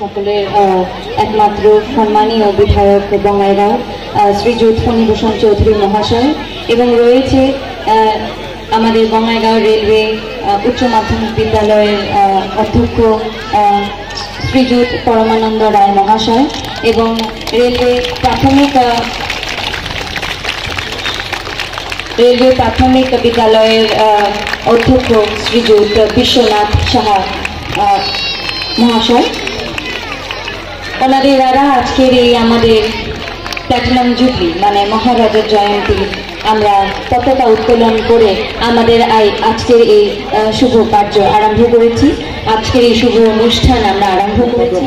সকলের একমাত্র সম্মানীয় বিধায়ক বঙ্গাইগাঁও শ্রীযুত ফণীভূষণ চৌধুরী মহাশয় এবং রয়েছে আমাদের বঙ্গাইগাঁও রেলওয়ে উচ্চ মাধ্যমিক বিদ্যালয়ের অধ্যক্ষ শ্রীযুত পরমানন্দ রায় মহাশয় এবং রেলওয়ে প্রাথমিক বিদ্যালয়ের অধ্যক্ষ শ্রীযুত বিশ্বনাথ সাহা মহাশয়। ওনাদের দ্বারা আজকের এই আমাদের প্ল্যাটিনাম জুবলি মানে মহারাজার জয়ন্তী আমরা পতাকা উত্তোলন করে আমাদের আজকের এই শুভ কার্য আরম্ভ করেছি। আজকের এই শুভ অনুষ্ঠান আমরা আরম্ভ করেছি।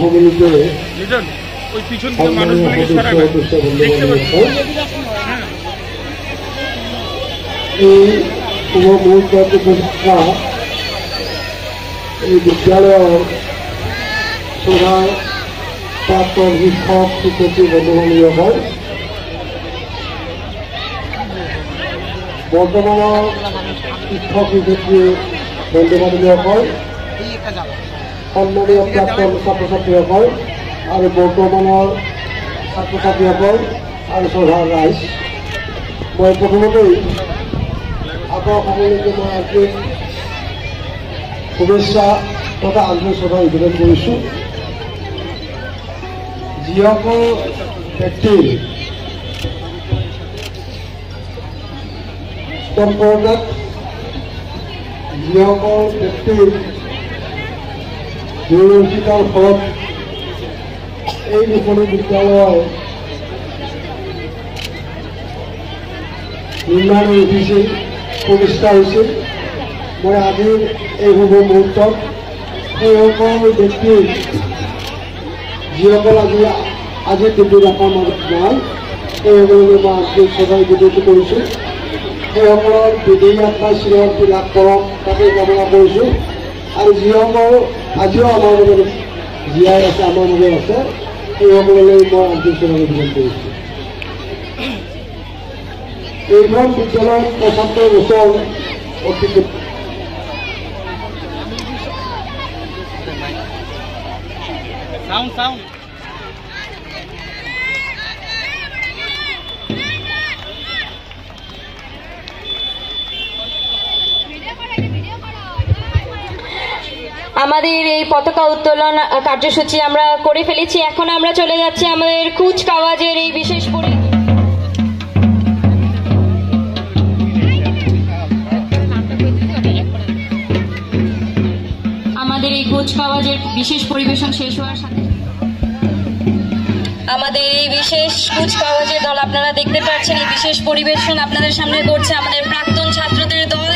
বিদ্যালয়ের প্রধান প্রাক্তন শিক্ষক শিক্ষার্থী বন্ধুবান্ধব হয় বর্তমানের শিক্ষক শিক্ষার্থী বন্ধুবান্ধব হয় সম্মানীয় প্রাক্তন ছাত্রছাত্রীসকল আৰু বৰ্তমানৰ ছাত্ৰছাত্ৰীসকল আৰু শ্ৰদ্ধাৰ ৰাইজ, মই প্ৰথমতেই সকলোকে মই আজি শুভেচ্ছা তথা আন্তৰিক শ্ৰদ্ধা নিবেদন কৰিছোঁ। যিসকল ব্যক্তিৰ স্তম্ভতাত যিসকল ব্যক্তিৰ দূৰদৰ্শিতাৰ ফলত এই দুখনি বিদ্যালয় নিৰ্মাণ হৈ উঠিছিল, প্ৰতিষ্ঠা হৈছিল। মই আজিৰ এই শুভ মুহূৰ্তত সেইসকল ব্যক্তিৰ যিসকল আজিৰ দিনটোত আমাৰ মাজত নাই সেইসকললৈ মই আন্তৰিক শ্ৰদ্ধা নিবেদন কৰিছোঁ। সেইসকলৰ বিদেহী আত্মাই চিৰশান্তি লাভ কৰক তাকে কামনা কৰিছোঁ। আৰু যিসকল আজিও আমাৰ লগত জীয়াই আছে, আমাৰ মাজত আছে, সেইসকললৈ মই আন্তৰিক শ্ৰদ্ধা নিবেদন কৰিছোঁ। এইখন বিদ্যালয়ত ৭৫ বছৰ অতিক্ৰম আমাদের এই পতাকা উত্তোলন কার্যসূচি আমরা করে ফেলেছি। এখন আমরা চলে যাচ্ছি আমাদের কুচকাওয়াজের এই বিশেষ কুচকাওয়াজের বিশেষ পরিবেশন শেষ হওয়ার সাথে আমাদের এই বিশেষ কুচকাওয়াজের দল আপনারা দেখতে পাচ্ছেন। এই বিশেষ পরিবেশন আপনাদের সামনে করছে আমাদের প্রাক্তন ছাত্রদের দল।